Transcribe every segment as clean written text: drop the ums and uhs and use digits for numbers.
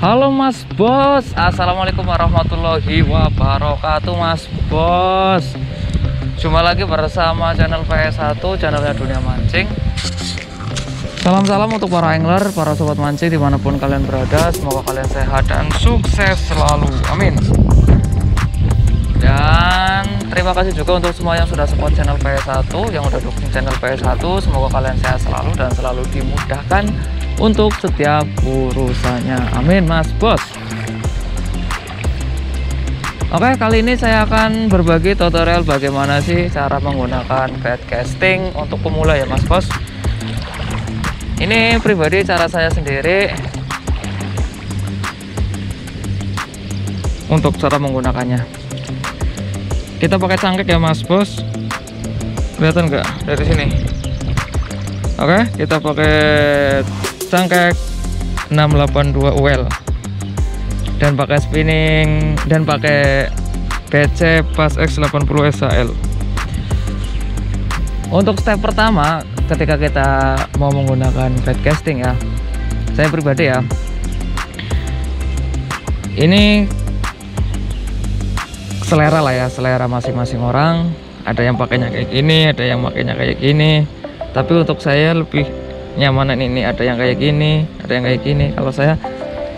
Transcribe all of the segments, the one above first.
Halo Mas Bos, assalamualaikum warahmatullahi wabarakatuh Mas Bos. Jumpa lagi bersama channel PS1, channelnya Dunia Mancing. Salam-salam untuk para angler, para sobat mancing dimanapun kalian berada. Semoga kalian sehat dan sukses selalu, amin. Dan terima kasih juga untuk semua yang sudah support channel PS1, yang udah dukung channel PS1. Semoga kalian sehat selalu dan selalu dimudahkan untuk setiap urusannya, amin Mas Bos. Oke, kali ini saya akan berbagi tutorial bagaimana sih cara menggunakan bait casting untuk pemula ya Mas Bos. Ini pribadi cara saya sendiri untuk cara menggunakannya. Kita pakai cangkek ya Mas Bos, kelihatan nggak dari sini? Oke, kita pakai cangkek 682 UL dan pakai spinning dan pakai PC Bass X80 SHL. Untuk step pertama ketika kita mau menggunakan bait casting ya, saya pribadi ya, ini selera lah ya, selera masing-masing orang. Ada yang pakainya kayak gini, ada yang pakainya kayak gini, tapi untuk saya lebih nyamanan ini, ada yang kayak gini, ada yang kayak gini. Kalau saya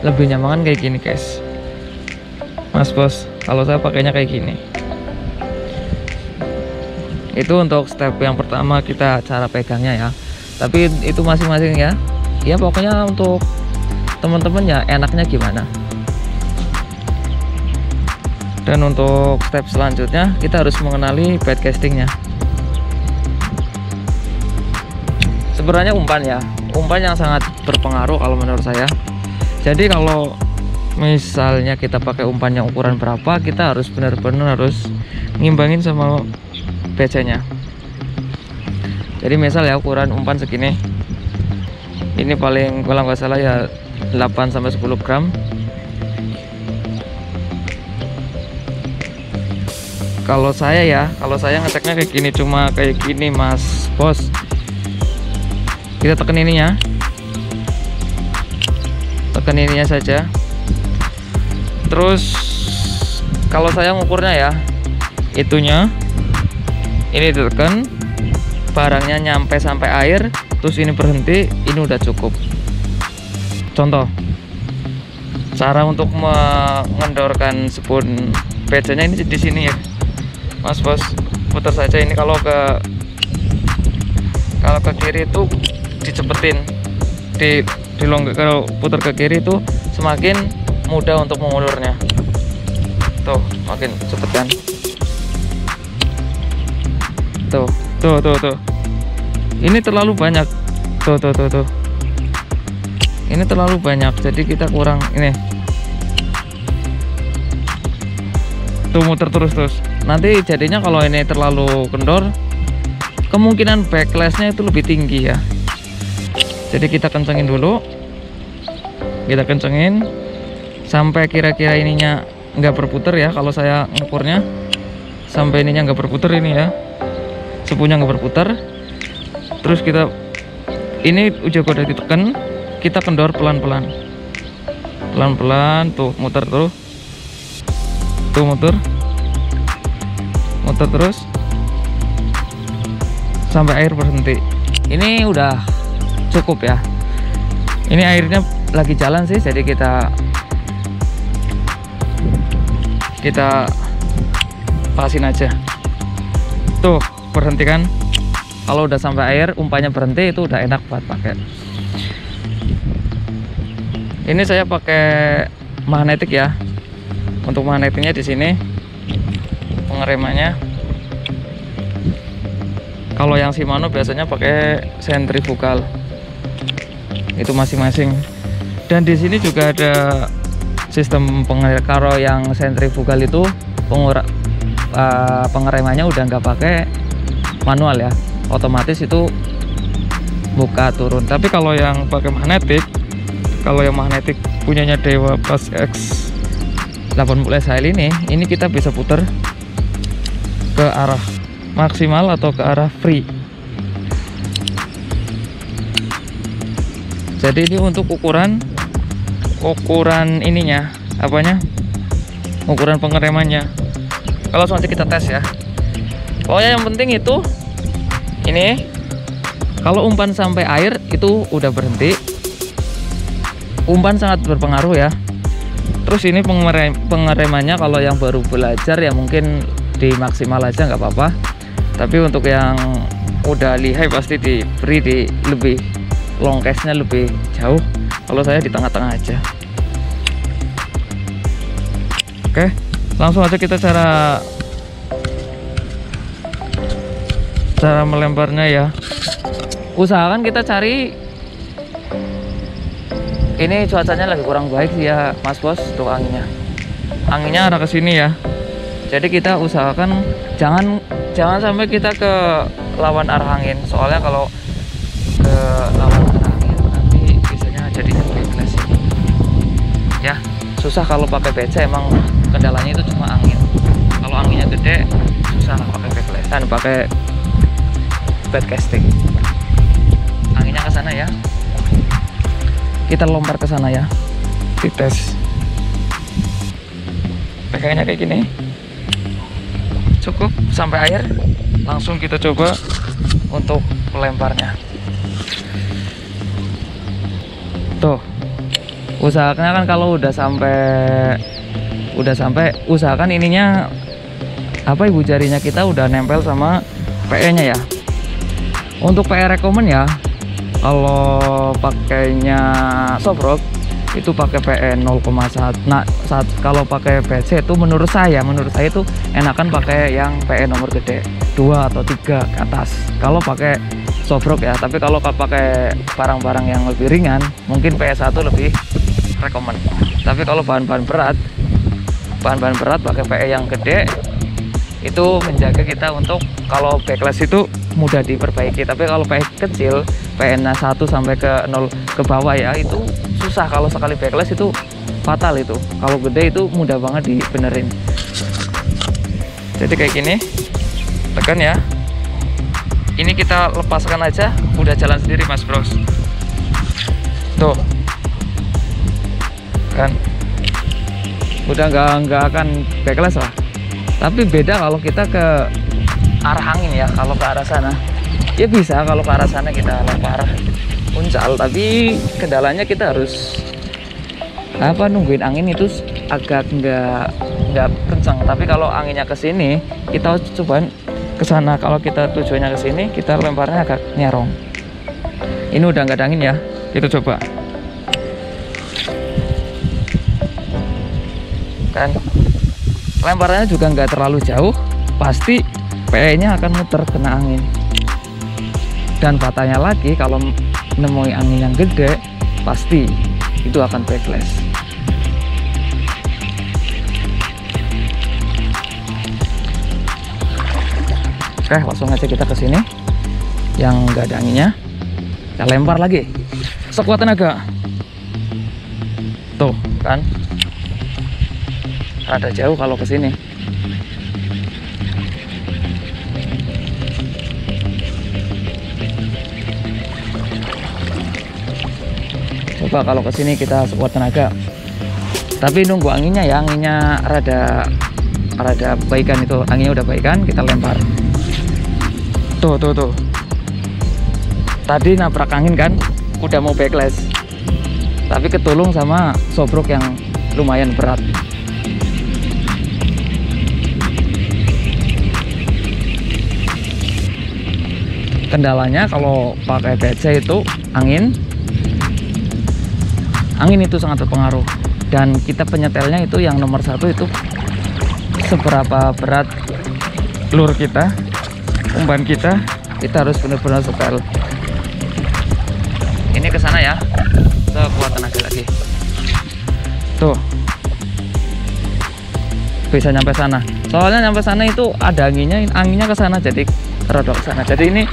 lebih nyaman kayak gini guys, Mas Bos. Kalau saya pakainya kayak gini. Itu untuk step yang pertama, kita cara pegangnya ya. Tapi itu masing-masing ya. Ya pokoknya untuk teman-teman ya enaknya gimana. Dan untuk step selanjutnya kita harus mengenali bait castingnya. Sebenarnya umpan ya, umpan yang sangat berpengaruh kalau menurut saya. Jadi kalau misalnya kita pakai umpan yang ukuran berapa, kita harus benar-benar harus ngimbangin sama BC-nya. Jadi misal ya ukuran umpan segini, ini paling kalau nggak salah ya 8-10 gram. Kalau saya ngeceknya kayak gini, cuma kayak gini Mas Bos. Kita tekan ininya, tekan ininya saja. Terus kalau saya ngukurnya ya, itunya ini ditekan, barangnya nyampe sampai air, terus ini berhenti, ini udah cukup. Contoh cara untuk mengendorkan spoon PC-nya ini di sini ya Mas Bos, putar saja ini. Kalau ke kiri itu dicepetin, kalau putar ke kiri itu semakin mudah untuk mengulurnya. Tuh, makin cepet kan. Tuh. Ini terlalu banyak. Tuh. Ini terlalu banyak, jadi kita kurang ini. Tuh, muter terus. Nanti jadinya kalau ini terlalu kendor, kemungkinan backlashnya itu lebih tinggi ya. Jadi kita kencengin dulu, kita kencengin sampai kira-kira ininya nggak berputar ya. Kalau saya ngukurnya sampai ininya nggak berputar, ini ya, sepunya nggak berputar. Terus kita ini udah ditekan, kita kendor pelan-pelan, tuh muter terus, tuh muter terus sampai air berhenti. Ini udah cukup ya. Ini airnya lagi jalan sih, jadi kita pasin aja. Tuh, berhenti kan. Kalau udah sampai air, umpannya berhenti, itu udah enak buat pakai. Ini saya pakai magnetik ya. Untuk magnetiknya di sini, pengeremannya. Kalau yang Shimano biasanya pakai sentrifugal. Itu masing-masing. Dan di sini juga ada sistem pengerem. Kalau yang sentrifugal itu pengeremannya udah nggak pakai manual ya, otomatis itu buka turun. Tapi kalau yang pakai magnetik, kalau yang magnetik punyanya Dewa Pas X 80 SHL ini kita bisa putar ke arah maksimal atau ke arah free. Jadi ini untuk ukuran ininya, ukuran pengeremannya. Kalau nanti kita tes ya. Pokoknya yang penting itu ini, kalau umpan sampai air itu udah berhenti. Umpan sangat berpengaruh ya. Terus ini pengeremannya kalau yang baru belajar ya mungkin di maksimal aja nggak apa-apa. Tapi untuk yang udah lihai pasti diberi di lebih long case-nya lebih jauh. Kalau saya di tengah-tengah aja. Oke, langsung aja kita cara melemparnya ya. Usahakan kita cari, ini cuacanya lagi kurang baik sih ya Mas Bos. Tuh anginnya arah ke sini ya. Jadi kita usahakan jangan sampai kita ke lawan arah angin. Soalnya kalau ke lawan arah angin nanti biasanya jadinya backlash ya. Susah kalau pakai BC, emang kendalanya itu cuma angin. Kalau anginnya gede susah pakai backlash dan pakai bad casting. Anginnya ke sana ya. Kita lompat ke sana ya. Dites. Pegangnya kayak gini. Cukup sampai air. Langsung kita coba untuk melemparnya. Tuh. Usahakan kan kalau udah sampai usahakan ininya ibu jarinya kita udah nempel sama PE-nya ya. Untuk PE recommend ya, kalau pakainya Sofrock itu pakai PE 0,1. Nah, kalau pakai PC itu menurut saya itu enakan pakai yang PE nomor gede 2 atau 3 ke atas kalau pakai Sofrock ya. Tapi kalau pakai barang-barang yang lebih ringan mungkin PE 1 lebih recommend. Tapi kalau bahan-bahan berat pakai PE yang gede itu menjaga kita untuk kalau backlash itu mudah diperbaiki. Tapi kalau PE kecil, PE-nya 1 sampai ke 0 ke bawah ya, itu susah. Kalau sekali backlash itu fatal itu. Kalau gede itu mudah banget dibenerin. Jadi kayak gini, tekan ya. Ini kita lepaskan aja, udah jalan sendiri Mas Bros. Tuh kan, udah nggak akan backlash lah. Tapi beda kalau kita ke arah angin ya. Kalau ke arah sana ya bisa, kalau ke arah sana kita lempar uncal, tapi kendalanya kita harus nungguin angin itu agak nggak kencang. Tapi kalau anginnya ke sini kita cobain ke sana. Kalau kita tujuannya ke sini kita lemparnya agak nyerong. Ini udah nggak ada angin ya, kita coba kan. Lemparannya juga nggak terlalu jauh, pasti PE-nya akan muter kena angin. Dan patahnya lagi kalau nemui angin yang gede, pasti itu akan backlash. Oke, langsung aja kita ke sini yang nggak ada anginnya. Kita lempar lagi sekuat tenaga. Tuh kan, rada jauh kalau ke sini. Coba kalau ke sini kita sekuat tenaga. Tapi nunggu anginnya ya, anginnya rada baikan itu. Anginnya udah baikan, kita lempar. Tuh. Tadi nabrak angin kan, udah mau backlash. tapi ketulung sama sobrok yang lumayan berat. Kendalanya kalau pakai PC itu angin itu sangat berpengaruh, dan kita penyetelnya itu yang nomor satu itu seberapa berat lure kita, umpan kita harus benar-benar setel. Ini ke sana ya, sekuat tenaga lagi. Tuh, bisa nyampe sana. Soalnya nyampe sana itu ada anginnya ke sana, jadi rodok ke sana. Jadi ini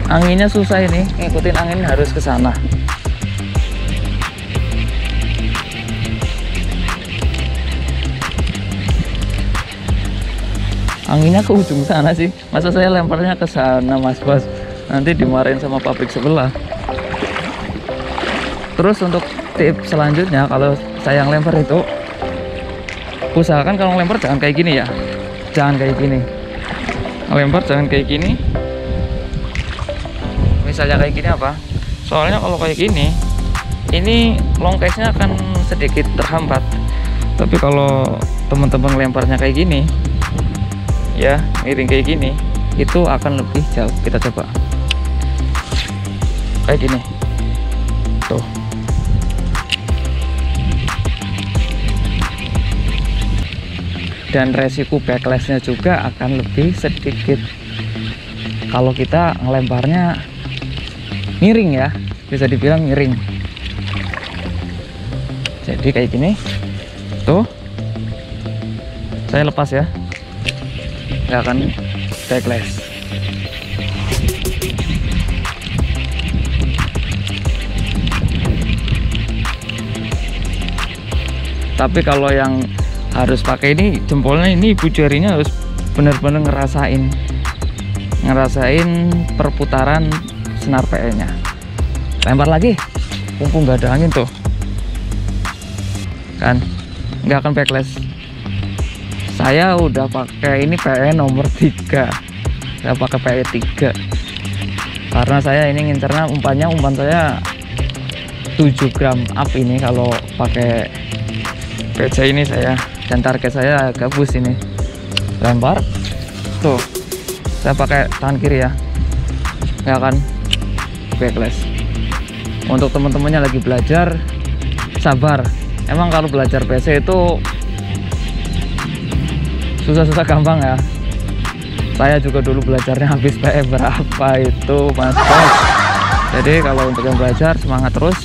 anginnya susah, ini ngikutin angin harus ke sana. Anginnya ke ujung sana sih. Masa saya lemparnya ke sana, Mas Bos? Nanti dimarahin sama pabrik sebelah. Terus untuk tips selanjutnya, kalau saya yang lempar itu, usahakan kalau lempar jangan kayak gini ya. Jangan kayak gini. Lempar jangan kayak gini. Misalnya kayak gini apa? Soalnya kalau kayak gini, ini long case-nya akan sedikit terhambat. Tapi kalau teman-teman lemparnya kayak gini, ya miring kayak gini, itu akan lebih jauh. Kita coba kayak gini tuh. Dan resiko backlash-nya juga akan lebih sedikit kalau kita ngelemparnya miring ya, bisa dibilang miring. Jadi kayak gini tuh, saya lepas ya, nggak akan backlash. Tapi kalau yang harus pakai ini, jempolnya ini, ibu jarinya harus benar-benar ngerasain perputaran senar PE nya. Lempar lagi, mumpung nggak ada angin tuh kan, nggak akan backlash. Saya udah pakai ini PE nomor 3, saya pakai PE 3 karena saya ini ngincernya umpan saya 7 gram up ini kalau pakai PC ini saya, dan target saya gabus ini. Lempar tuh, saya pakai tangan kiri ya, nggak akan backlash. Untuk teman-temannya lagi belajar, sabar. Emang kalau belajar PC itu susah-susah gampang ya. Saya juga dulu belajarnya habis PE berapa itu, Mas Bos. Jadi kalau untuk yang belajar, semangat terus.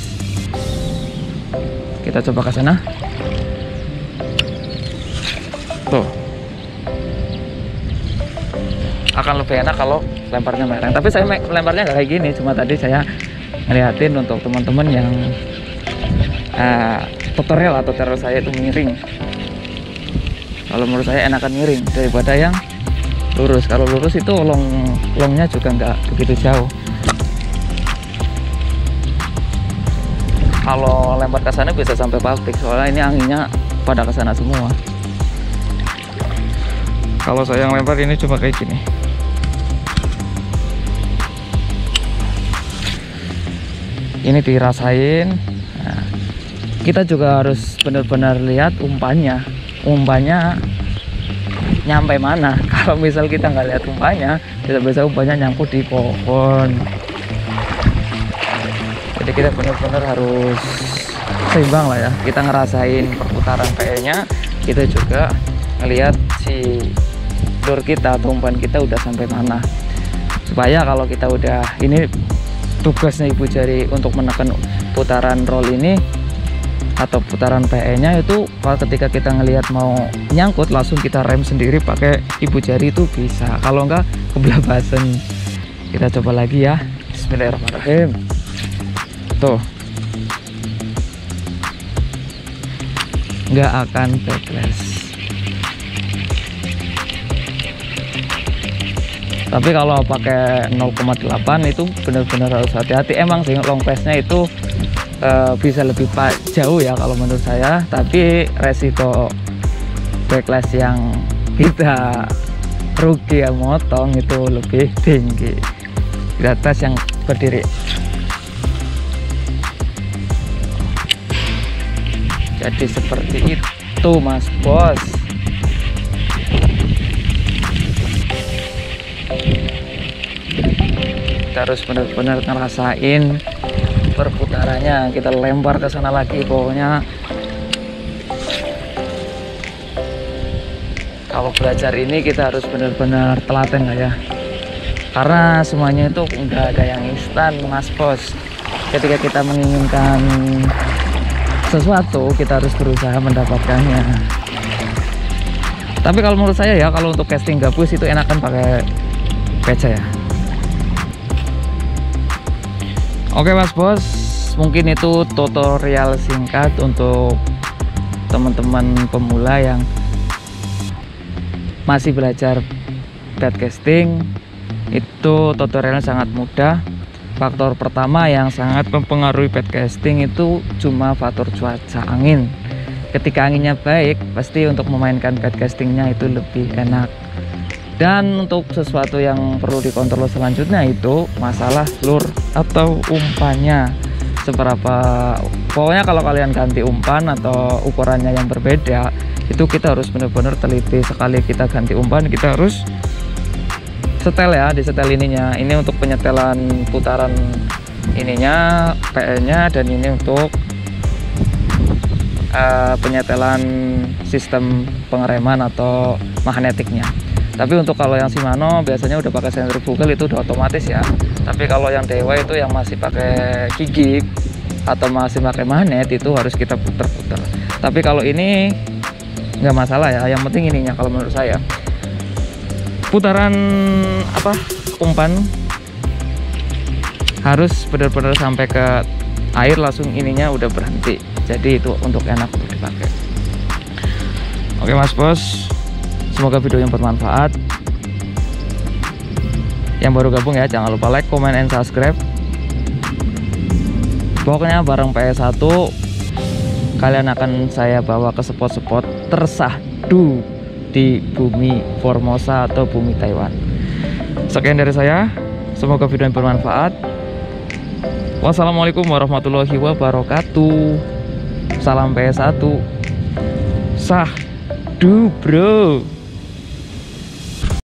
Kita coba ke sana. Tuh, akan lebih enak kalau lemparnya mereng. Tapi saya lemparnya nggak kayak gini, cuma tadi saya ngeliatin untuk teman-teman yang tutorial saya itu miring. Kalau menurut saya enakan miring daripada yang lurus. Kalau lurus itu longnya juga nggak begitu jauh. Kalau lempar ke sana bisa sampai pabrik, soalnya ini anginnya pada ke sana semua. Kalau saya yang lempar ini cuma kayak gini. Ini dirasain. Nah, kita juga harus benar-benar lihat umpannya nyampe mana. Kalau misal kita nggak lihat umpannya, bisa-bisa umpannya nyangkut di pohon. Jadi kita benar-benar harus seimbang lah ya. Kita ngerasain perputaran PE-nya, kita juga ngelihat si lure kita atau umpan kita udah sampai mana, supaya kalau kita udah, ini tugasnya ibu jari untuk menekan putaran roll ini atau putaran PE nya itu, kalau ketika kita ngelihat mau nyangkut langsung kita rem sendiri pakai ibu jari itu bisa. Kalau enggak kebelabasan. Kita coba lagi ya, bismillahirrahmanirrahim. Tuh, nggak akan backlash. Tapi kalau pakai 0,8 itu benar-benar harus hati-hati. Emang sih long pass-nya itu bisa lebih jauh ya kalau menurut saya, tapi resiko backlash yang kita rugi ya motong itu lebih tinggi. Kita tes yang berdiri. Jadi seperti itu Mas Bos. Kita harus benar-benar ngerasain perputarannya. Kita lempar ke sana lagi. Pokoknya kalau belajar ini kita harus benar-benar telaten lah ya, karena semuanya itu nggak ada yang instan Mas Bos. Ketika kita menginginkan sesuatu, kita harus berusaha mendapatkannya. Tapi kalau menurut saya ya, kalau untuk casting gabus itu enakan pakai beca ya. Oke Mas Bos, mungkin itu tutorial singkat untuk teman-teman pemula yang masih belajar baitcasting. Itu tutorialnya sangat mudah. Faktor pertama yang sangat mempengaruhi baitcasting itu cuma faktor cuaca angin. Ketika anginnya baik, pasti untuk memainkan baitcastingnya itu lebih enak. Dan untuk sesuatu yang perlu dikontrol selanjutnya itu masalah lure atau umpannya seberapa. Pokoknya kalau kalian ganti umpan atau ukurannya yang berbeda, itu kita harus benar-benar teliti. Sekali kita ganti umpan, kita harus setel ya, disetel ininya. Ini untuk penyetelan putaran ininya, PE nya, dan ini untuk penyetelan sistem pengereman atau magnetiknya. Tapi untuk kalau yang Shimano biasanya udah pakai centrifugal, itu udah otomatis ya. Tapi kalau yang Dewa itu yang masih pakai gigik atau masih pakai magnet, itu harus kita putar-putar. Tapi kalau ini nggak masalah ya, yang penting ininya kalau menurut saya. Putaran umpan harus benar-benar sampai ke air, langsung ininya udah berhenti. Jadi itu untuk enak untuk dipakai. Oke Mas Bos, semoga video yang bermanfaat. Yang baru gabung ya, jangan lupa like, comment, and subscribe. Pokoknya bareng PS1 kalian akan saya bawa ke spot-spot tersahdu di bumi Formosa atau bumi Taiwan. Sekian dari saya, semoga video yang bermanfaat. Wassalamualaikum warahmatullahi wabarakatuh. Salam PS1. Sahdu bro.